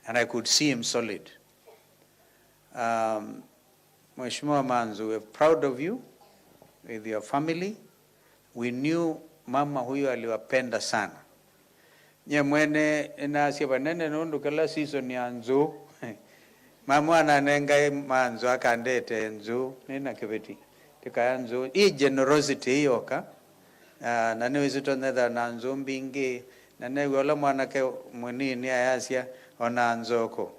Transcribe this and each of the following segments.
and I could see him solid. Mheshimiwa MAANZO, we're proud of you with your family. We knew mama huyo aliwapenda sana. Nye mwene inasi banene nundu kala season ya nzu. Mama ananenga MAANZO akandete nzu nina kibeti. Tika nzu hii generosity hiyo ka nane wizito nether na nzu mbingi nane wala mwanake Munini ayasya ona nzoko.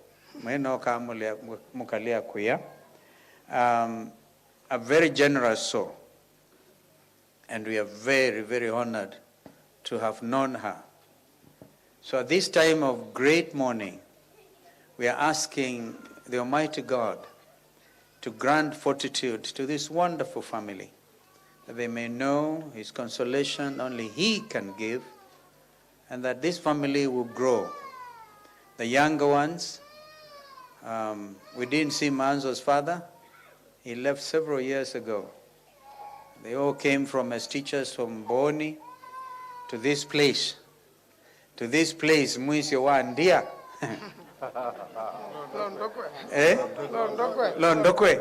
Mweno kamulia mukalia kuya. A very generous soul. And we are very, very honored to have known her. So at this time of great mourning, we are asking the Almighty God to grant fortitude to this wonderful family, that they may know His consolation only He can give, and that this family will grow. The younger ones, we didn't see MAANZO's father. He left several years ago. They all came from as teachers from Boni to this place. To this place, Mwisio wa ndia. Londokwe.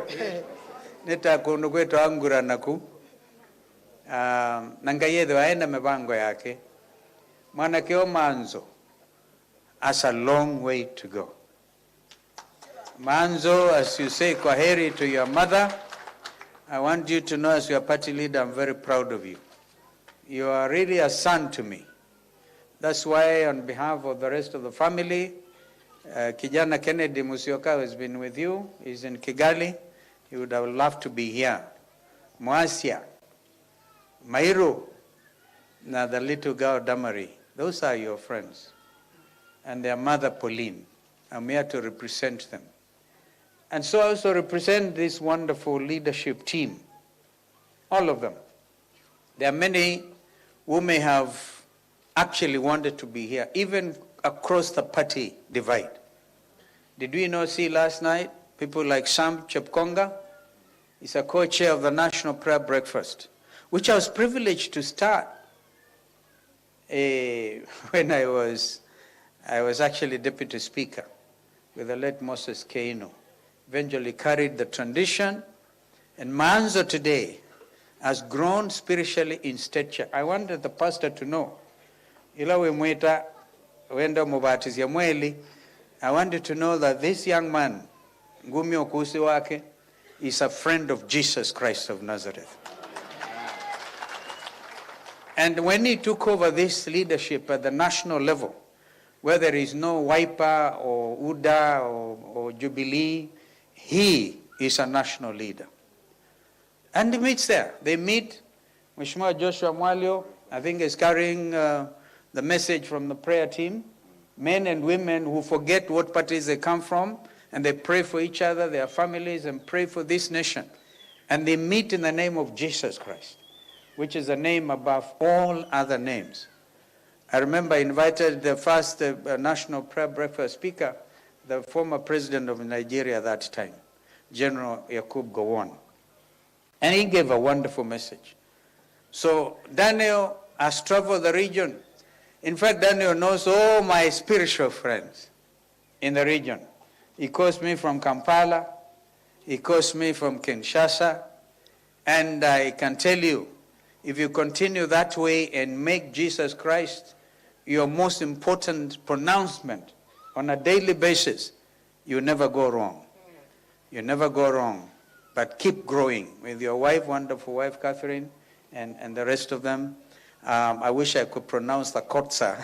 Nita kundukwe to angura naku. Nangayedo aenda mebango yake. Manakeo MAANZO has a long way to go. MAANZO, as you say kwaheri to your mother, I want you to know as your party leader, I'm very proud of you. You are really a son to me. That's why on behalf of the rest of the family, Kijana Kennedy Musyoka has been with you. He's in Kigali. He would have loved to be here. Muasya, Mairu, now the little girl Damari, those are your friends. And their mother Pauline. I'm here to represent them. And so I also represent this wonderful leadership team, all of them. There are many who may have actually wanted to be here, even across the party divide. Did we not see last night people like Sam Chepkonga? He's a co-chair of the National Prayer Breakfast, which I was privileged to start when I was actually deputy speaker with the late Moses Keino. Eventually carried the tradition, and MAANZO today has grown spiritually in stature. I wanted the pastor to know. Ila we mwita wenda mubatizi ya mweli. I wanted to know that this young man, Ngumi Okusi wake, is a friend of Jesus Christ of Nazareth. And when he took over this leadership at the national level, where there is no Wiper or UDA or Jubilee, he is a national leader. And he meets there. They meet. Mheshimiwa Joshua Mwalio, I think, is carrying the message from the prayer team. Men and women who forget what parties they come from, and they pray for each other, their families, and pray for this nation. And they meet in the name of Jesus Christ, which is a name above all other names. I remember I invited the first National Prayer Breakfast speaker, the former president of Nigeria at that time, General Yakub Gowon. And he gave a wonderful message. So Daniel has traveled the region. In fact, Daniel knows all my spiritual friends in the region. He calls me from Kampala. He calls me from Kinshasa. And I can tell you, if you continue that way and make Jesus Christ your most important pronouncement on a daily basis, you never go wrong. You never go wrong. But keep growing with your wife, wonderful wife, Catherine, and the rest of them. I wish I could pronounce the Kotsa,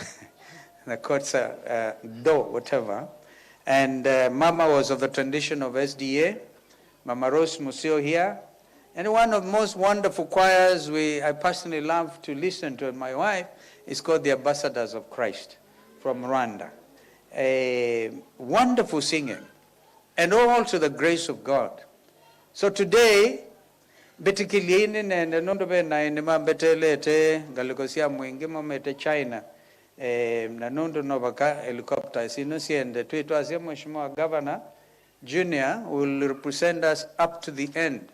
the Kotsa, Do, whatever. And Mama was of the tradition of SDA. Mama Rose Musio here. And one of the most wonderful choirs I personally love to listen to, and my wife, is called the Ambassadors of Christ from Rwanda. Wonderful singing, and all to the grace of God. So today, betikiliini nende nondobe na inima betelete galikosia mwingi momete China na nondo novaka helicopter sinusiende tuito asia Mheshimiwa Governor Junior will represent us up to the end.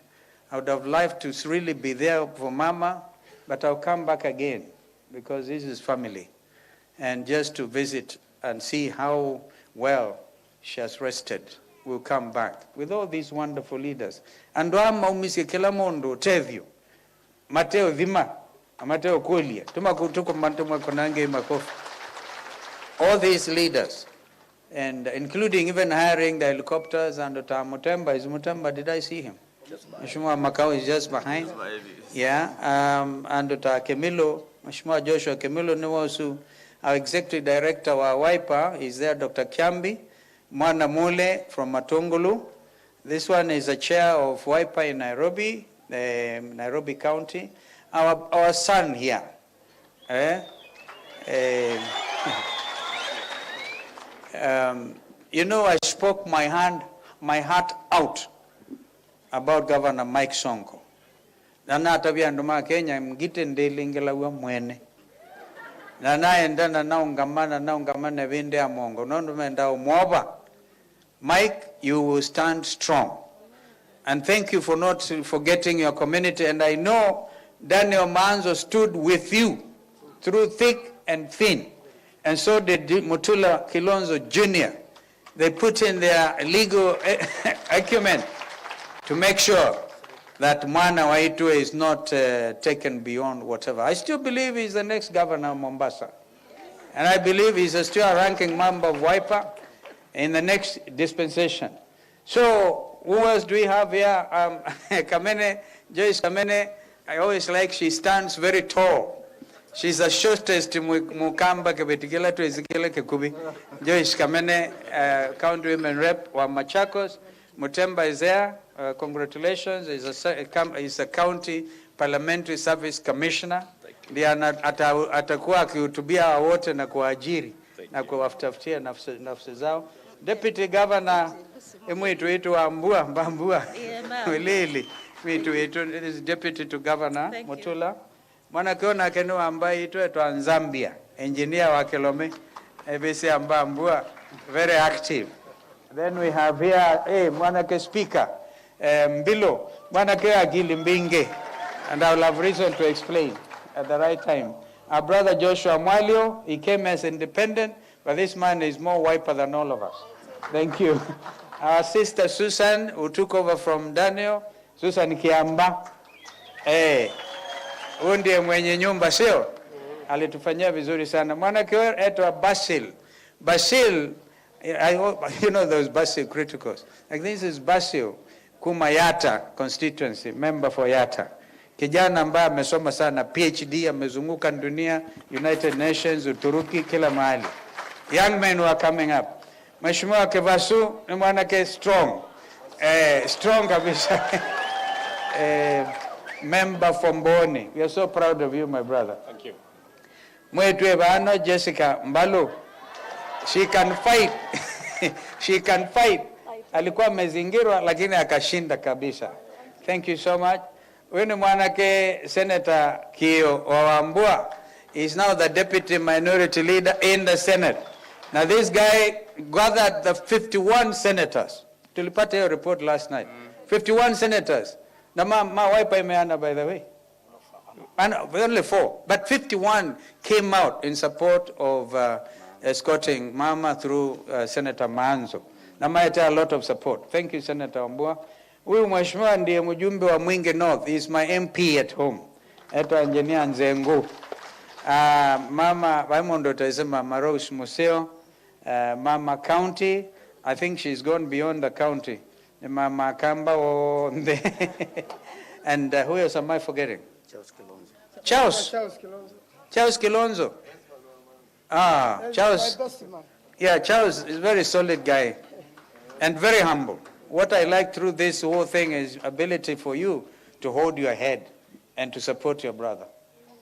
I would have liked to really be there for Mama, but I'll come back again because this is family, and just to visit and see how well she has rested, will come back with all these wonderful leaders. And wama umisi kila mondo tevyo. Mateo Vima, Mateo Kulia, tuko mantuma konange makofi. All these leaders, and including even hiring the helicopters and Mutemba. Is Mutemba, did I see him? Mheshimiwa Makau is just behind. Yeah, and Kemilo, Mheshimiwa Joshua Kemilo Nwosu, our executive director wa Wiper is there, Dr. Kiambi, Mwana Mule from Matungulu. This one is the chair of Wiper in Nairobi, Nairobi County. Our son here. You know, I spoke my heart out about Governor Mike Sonko. Nana tabia nduma Kenya mgite ndelingela wa mwene. Nana endana naungamana vinde ya mongo. Nondo menda umwoba. Mike, you will stand strong. And thank you for not forgetting your community. And I know Daniel MAANZO stood with you through thick and thin. And so did Mutula Kilonzo Jr. They put in their legal acumen to make sure that Mwana Waitwe is not taken beyond whatever. I still believe he's the next governor of Mombasa. And I believe he's still a ranking member of Wiper in the next dispensation. So, who else do we have here? Kamene, Joyce Kamene, I always like, she stands very tall. She's the shortest mukamba kebetikela to Ezekiel Kekubi. Joyce Kamene, County Women Rep wa Machakos. Mutemba is there. Congratulations. He's a County Parliamentary Service Commissioner. Ndiye atakuwa akihutubia wote na kuajiri na kuwatafutia nafsi zao. Deputy Governor mwitu ambua mbambua. Lili mwitu is Deputy to Governor Mutula. Mwana kiona kenu ambaye itwa Nzambia, engineer wa Kilome, ebisi ambambua, very active. Then we have here, mwana ke speaker, Mbilo, mwana ke Agili Mbinge, and I will have reason to explain at the right time. Our brother Joshua Mwalio, he came as independent, but this man is more Wiper than all of us. Thank you. Our sister Susan, who took over from Daniel, Susan Kiamba, ndiye mwenye nyumba sio, alitufanyia vizuri sana. Mwana kiwe etwa Basil, you know those Basil criticals. Like this is Basil Kumayata constituency, member for Yata. Kijana ambaye amesoma sana, PhD, amezunguka dunia, United Nations, Uturuki, kila mahali. Young men who are coming up. Mheshimiwa Kevasu ni mwana ke strong. Strong kabisa. Member from Boni. We are so proud of you, my brother. Thank you. Mwetu Bano Jessica Mbalo. She can fight. She can fight. Alikuwa amezingirwa lakini akashinda kabisa. Thank you so much. Huyu ni mwanake Senator Kio Wambua. He is now the deputy minority leader in the Senate. Now this guy gathered the 51 senators. Tulipata hiyo report last night. 51 senators. Na Wiper imeana, by the way. And only 4. But 51 came out in support of escorting Mama through Senator MAANZO. Na maeta a lot of support. Thank you, Senator Wambua. Huyu mheshimiwa ndiye mjumbe wa Mwingi North. He is my MP at home. Eto engineer Nzengu. Mama Raimondo Taisema Maros Museo. Mama County. I think she's gone beyond the county. Mama Kamba and who else am I forgetting? Charles Kilonzo. Charles. Yeah, Charles is a very solid guy and very humble. What I like through this whole thing is ability for you to hold your head and to support your brother.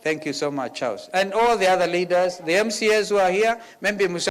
Thank you so much, Charles. And all the other leaders, the MCAs who are here, maybe Musa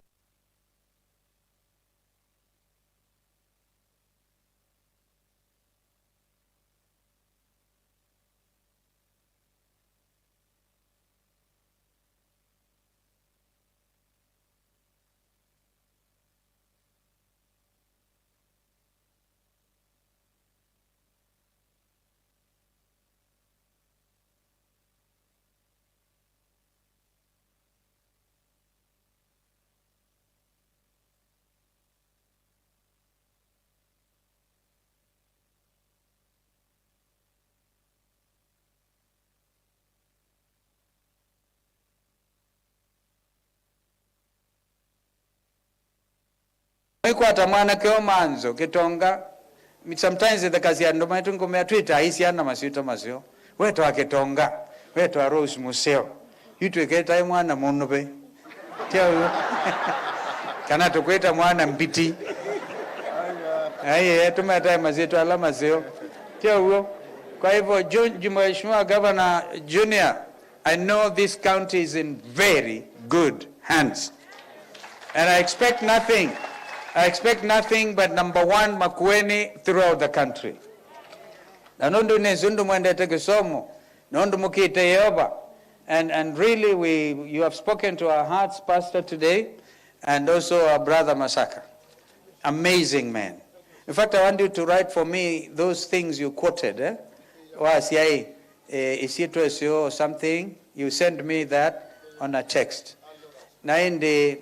Iko atamwana kyo MAANZO kitonga sometimes the kazi ya ndoma yetu ngome ya Twitter hisi ana masito masio wetu akitonga wetu Rose Museo yitu eketa mwana munobe tyo kana tukweta mwana mbiti aye tumata mazito alama sio tyo. Kwa hivyo Mheshimiwa Governor Junior, I know this county is in very good hands and I expect nothing but number one MAKUENI throughout the country. Na nundu nezundu mwendete kisomo, nundu mukite yoba. And really you have spoken to our hearts, Pastor, today, and also our brother Masaka. Amazing man. In fact, I want you to write for me those things you quoted. Or something, you send me that on a text. Na indi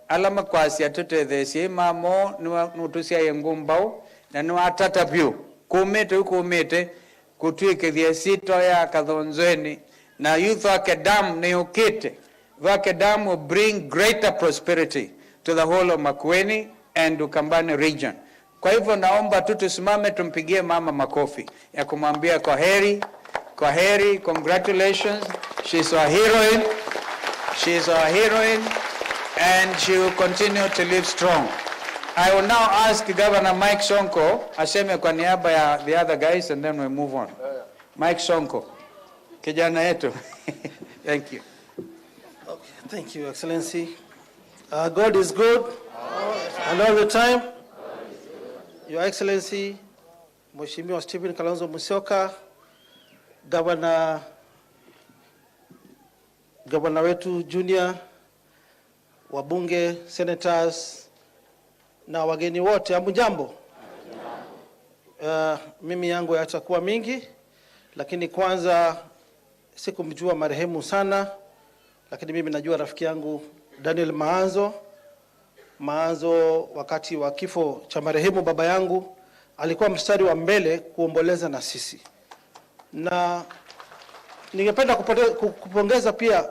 alama kwasi atute thesi mamo nutusia yengumbao na nuatata pyu kumete kutuike dhiesito ya kathonzweni na youth academ neukite. The academ will bring greater prosperity to the whole of MAKUENI and Ukambani region. Kwa hivyo naomba tusimame tumpigie mama makofi ya kumwambia kwa heri, congratulations. She's our heroine and she will continue to live strong. I will now ask Governor Mike Sonko aseme kwa niaba ya the other guys and then we move on. Mike Sonko, kijana yetu. Thank you. Okay, thank you, Excellency. God is good and all the time. Your Excellency, Mheshimiwa Stephen Kalonzo Musyoka, Governor wetu Junior, wabunge, senators, na wageni wote, hamjambo. Mimi yangu yatakuwa mingi, lakini kwanza sikumjua marehemu sana, lakini mimi najua rafiki yangu Daniel MAANZO wakati wa kifo cha marehemu baba yangu alikuwa mstari wa mbele kuomboleza na sisi. Na ningependa kupongeza pia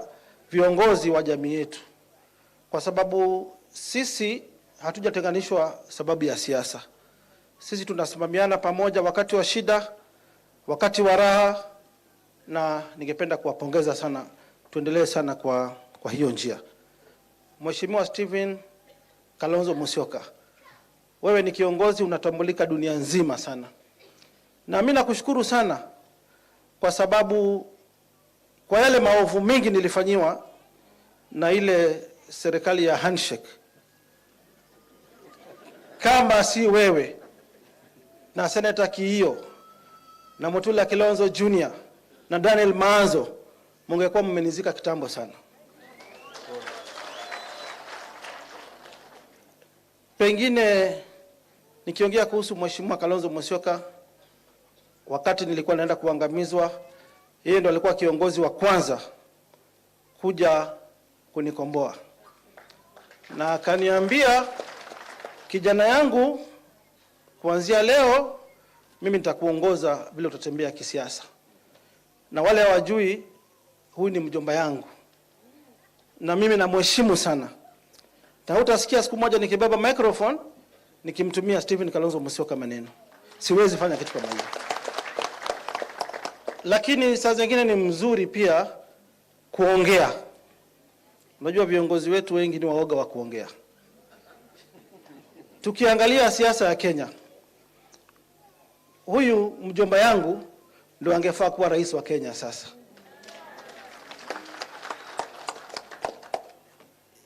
viongozi wa jamii yetu, kwa sababu sisi hatujatenganishwa sababu ya siasa. Sisi tunasimamiana pamoja wakati wa shida, wakati wa raha, na ningependa kuwapongeza sana. Tuendelee sana kwa hiyo njia. Mheshimiwa Stephen Kalonzo Musyoka, wewe ni kiongozi unatambulika dunia nzima sana. Na mimi nakushukuru sana kwa sababu kwa yale maovu mengi nilifanyiwa na ile serikali ya handshake. Kama si wewe na Senator Kiio na Mutula Kilonzo Junior na Daniel MAANZO, mungekuwa mmenizika kitambo sana. Pengine nikiongea kuhusu Mheshimiwa Kalonzo Musyoka, wakati nilikuwa naenda kuangamizwa, yeye ndo alikuwa kiongozi wa kwanza kuja kunikomboa. Na akaniambia, kijana yangu, kuanzia leo mimi nitakuongoza vile utatembea kisiasa. Na wale hawajui, huyu ni mjomba yangu. Na mimi namheshimu sana. Na utasikia siku moja nikibeba microphone nikimtumia Stephen Kalonzo Musyoka maneno. Siwezi fanya kitu kama hicho. Lakini saa zingine ni mzuri pia kuongea. Unajua viongozi wetu wengi ni waoga wa kuongea. Tukiangalia siasa ya Kenya, huyu mjomba yangu ndio angefaa kuwa rais wa Kenya sasa.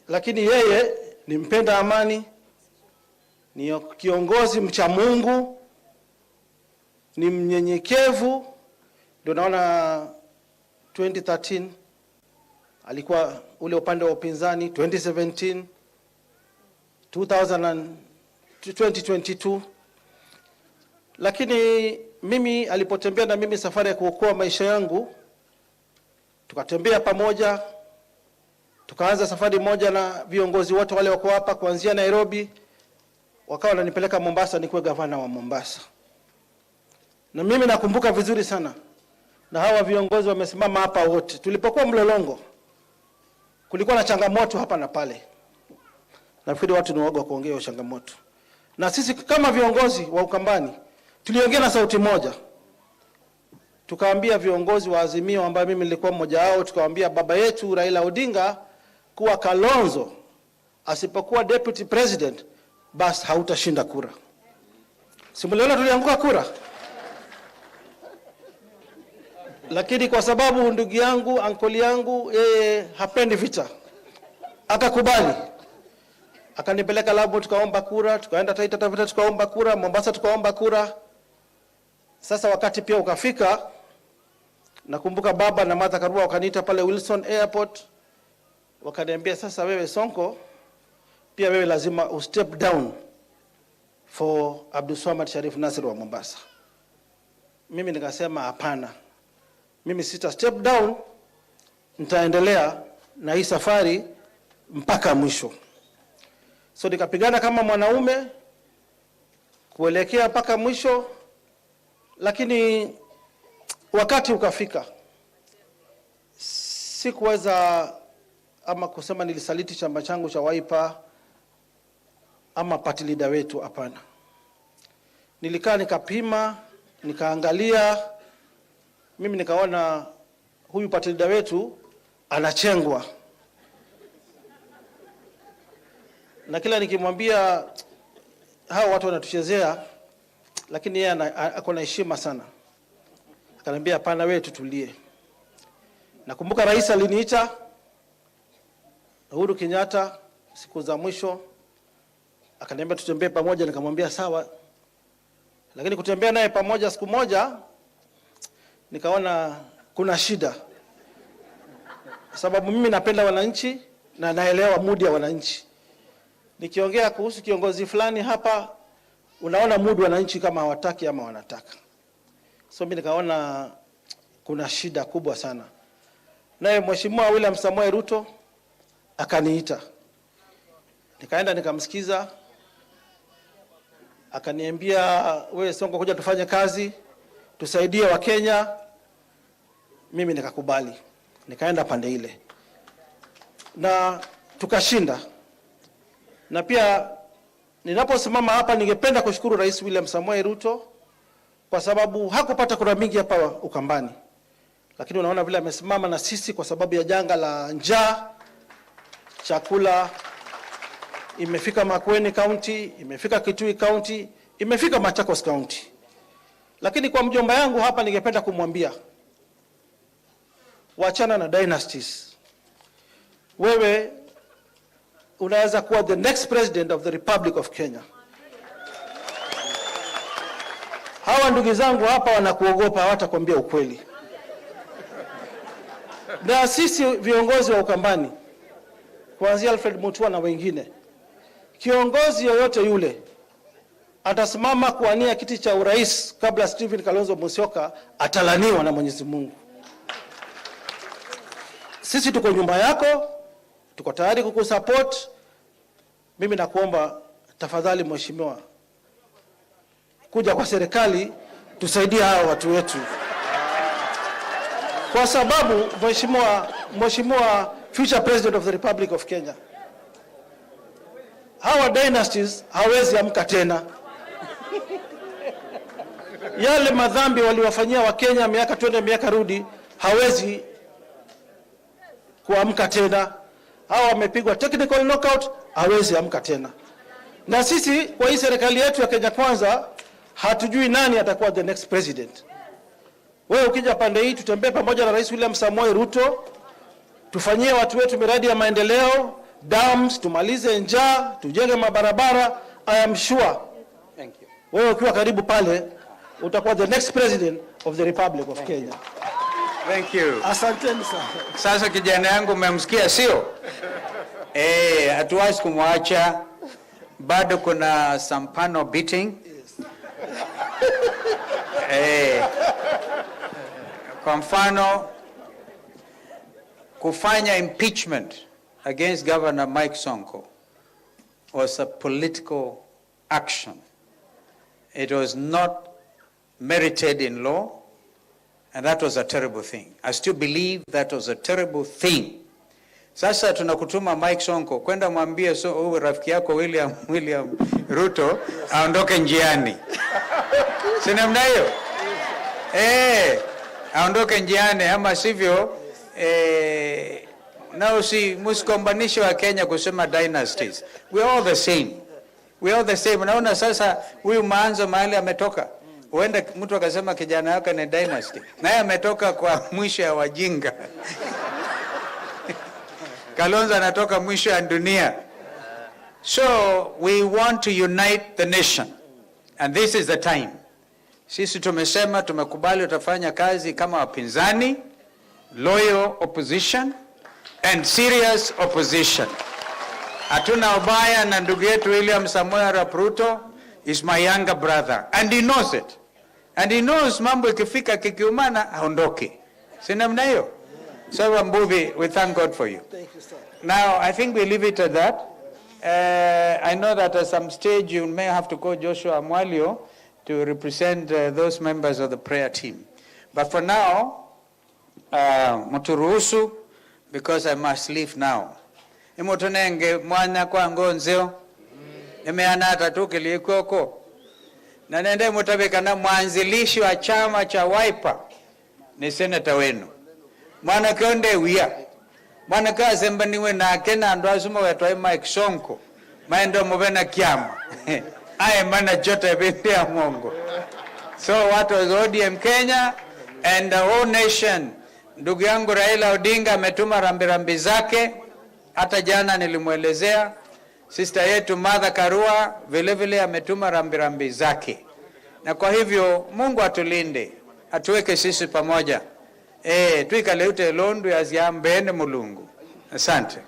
Lakini yeye ni mpenda amani, ni kiongozi mcha Mungu, ni mnyenyekevu. Ndio naona 2013 alikuwa ule upande wa upinzani, 2017, 2022. Lakini mimi alipotembea na mimi safari ya kuokoa maisha yangu, tukatembea pamoja, tukaanza safari moja na viongozi wote wale wako hapa kuanzia Nairobi, wakawa wananipeleka Mombasa nikuwe gavana wa Mombasa. Na mimi nakumbuka vizuri sana, na hawa viongozi wamesimama hapa wote. Tulipokuwa Mlolongo, kulikuwa na changamoto hapa na pale. Nafikiri watu ni waoga kuongea hiyo changamoto. Na sisi kama viongozi wa Ukambani tuliongea na sauti moja. Tukaambia viongozi wa Azimio ambao mimi nilikuwa mmoja wao, tukawaambia baba yetu Raila Odinga kuwa Kalonzo asipokuwa deputy president basi hautashinda kura. Simuliona tulianguka kura. Lakini kwa sababu ndugu yangu, ankoli yangu, yeye hapendi vita, akakubali. Akanipeleka Lamu tukaomba kura, tukaenda Taita Taveta tukaomba kura, Mombasa tukaomba kura. Sasa wakati pia ukafika, nakumbuka baba na Martha Karua wakaniita pale Wilson Airport, wakaniambia sasa wewe Sonko, pia wewe lazima step down for Abdulswamad Sharif Nasir wa Mombasa. Mimi nikasema hapana. Mimi sita step down, nitaendelea na hii safari mpaka mwisho. So nikapigana kama mwanaume kuelekea mpaka mwisho, lakini wakati ukafika. Sikuweza ama kusema nilisaliti chama changu cha Wiper ama party leader wetu, hapana. Nilikaa nikapima, nikaangalia, mimi nikaona huyu party leader wetu anachengwa. Na kila nikimwambia hao watu wanatuchezea, lakini yeye ako na heshima sana. Akaniambia hapana, wewe tutulie. Nakumbuka rais aliniita Uhuru Kenyatta siku za mwisho, akaniambia tutembee pamoja, nikamwambia sawa. Lakini kutembea naye pamoja siku moja nikaona kuna shida. Sababu mimi napenda wananchi na naelewa mood ya wananchi. Nikiongea kuhusu kiongozi fulani hapa, unaona mood wananchi kama hawataki ama wanataka. So mimi nikaona kuna shida kubwa sana. Naye Mheshimiwa William Samoei Ruto akaniita. Nikaenda nikamsikiza. Akaniambia wewe Sonko, kuja tufanye kazi, tusaidie wa Kenya. Mimi nikakubali. Nikaenda pande ile. Na tukashinda. Na pia ninaposimama hapa ningependa kushukuru Rais William Samoei Ruto kwa sababu hakupata kura mingi hapa Ukambani. Lakini unaona vile amesimama na sisi kwa sababu ya janga la njaa. Chakula imefika Makueni County, imefika Kitui County, imefika Machakos County. Lakini kwa mjomba yangu hapa ningependa kumwambia, wachana na dynasties. Wewe unaweza kuwa the next president of the Republic of Kenya. Hawa ndugu zangu hapa wanakuogopa, hawatakwambia ukweli. Na sisi viongozi wa Ukambani, kuanzia Alfred Mutua na wengine, kiongozi yoyote yule atasimama kuania kiti cha urais kabla Stephen Kalonzo Musyoka, atalaniwa na Mwenyezi Mungu. Sisi tuko nyuma yako, tuko tayari kukusupport. Mimi nakuomba tafadhali mheshimiwa, kuja kwa serikali tusaidie hawa watu wetu. Kwa sababu mheshimiwa future president of the Republic of Kenya, hawa dynasties hawezi amka tena. Yale madhambi waliwafanyia wa Kenya miaka twende miaka rudi, hawezi kuamka tena. Hawa wamepigwa technical knockout, hawezi amka tena. Na sisi kwa hii serikali yetu ya Kenya Kwanza hatujui nani atakuwa the next president. Wewe ukija pande hii tutembee pamoja na Rais William Samoei Ruto, tufanyie watu wetu miradi ya maendeleo, dams, tumalize njaa, tujenge mabarabara. I am sure. Thank you. Wewe ukiwa karibu pale utakuwa the next president of the Republic of Kenya. Thank you. Asanteni sana. Sasa kijana yangu umemsikia sio? Hatuwezi kumwacha. Bado kuna some panel beating. Kwa mfano kufanya impeachment against Governor Mike Sonko was a political action. It was not merited in law, and that was a terrible thing. I still believe that was a terrible thing. Sasa tunakutuma Mike Sonko kwenda mwambie rafiki yako William Ruto aondoke njiani. Si namna hiyo? Aondoke njiani, ama sivyo na msikombanishe wa Kenya kusema dynasties. We are all the same. We are all the same. Unaona sasa huyu Maanzo mahali ametoka. Huenda mtu akasema kijana wake ni dynasty. Naye ametoka kwa mwisho ya wajinga. Kalonzo anatoka mwisho ya dunia. So we want to unite the nation. And this is the time. Sisi tumesema tumekubali utafanya kazi kama wapinzani, loyal opposition and serious opposition. Hatuna ubaya na ndugu yetu William Samoei Arap Ruto is my younger brother and he knows it. And he knows mambo ikifika kikiumana haondoki. Si namna hiyo? So Mbuvi, we thank God for you. Thank you, sir. Now I think we leave it at that. I know that at some stage you may have to call Joshua Mwalio to represent those members of the prayer team. But for now, muturuhusu, because I must leave now. Imotonenge mwana kwa ngonzeo. Nimeanata tu kilikoko. Na nende mutabeka na mwanzilishi wa chama cha Wiper ni seneta wenu. Mwana kionde wia. Mwana kwa zembaniwe na kena ndo asuma wetwa Mike Sonko. Maendo mubena kiama. Aye mana jote binti ya Mungu. So what was ODM Kenya and the whole nation. Ndugu yangu Raila Odinga ametuma rambirambi zake. Hata jana nilimuelezea. Sister yetu Martha Karua vile vile ametuma rambirambi zake. Na kwa hivyo Mungu atulinde. Atuweke sisi pamoja. Tuikale ute londu ya ziambene mulungu. Asante.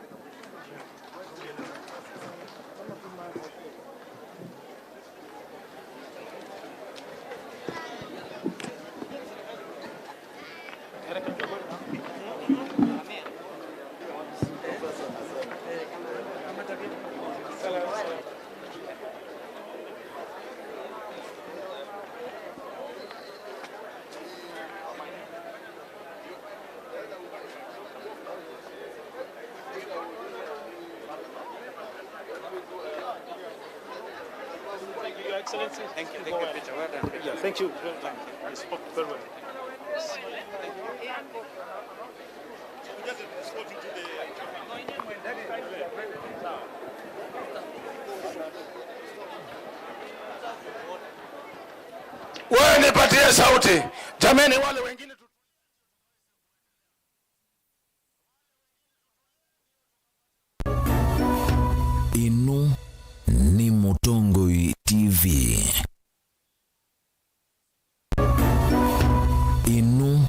Excellency. Thank you. Thank you, Peter. Well done. Yeah, thank you. You spoke very well. Wewe nipatie sauti. Jameni wale wengine Inu ni Mutongoi TV. Inu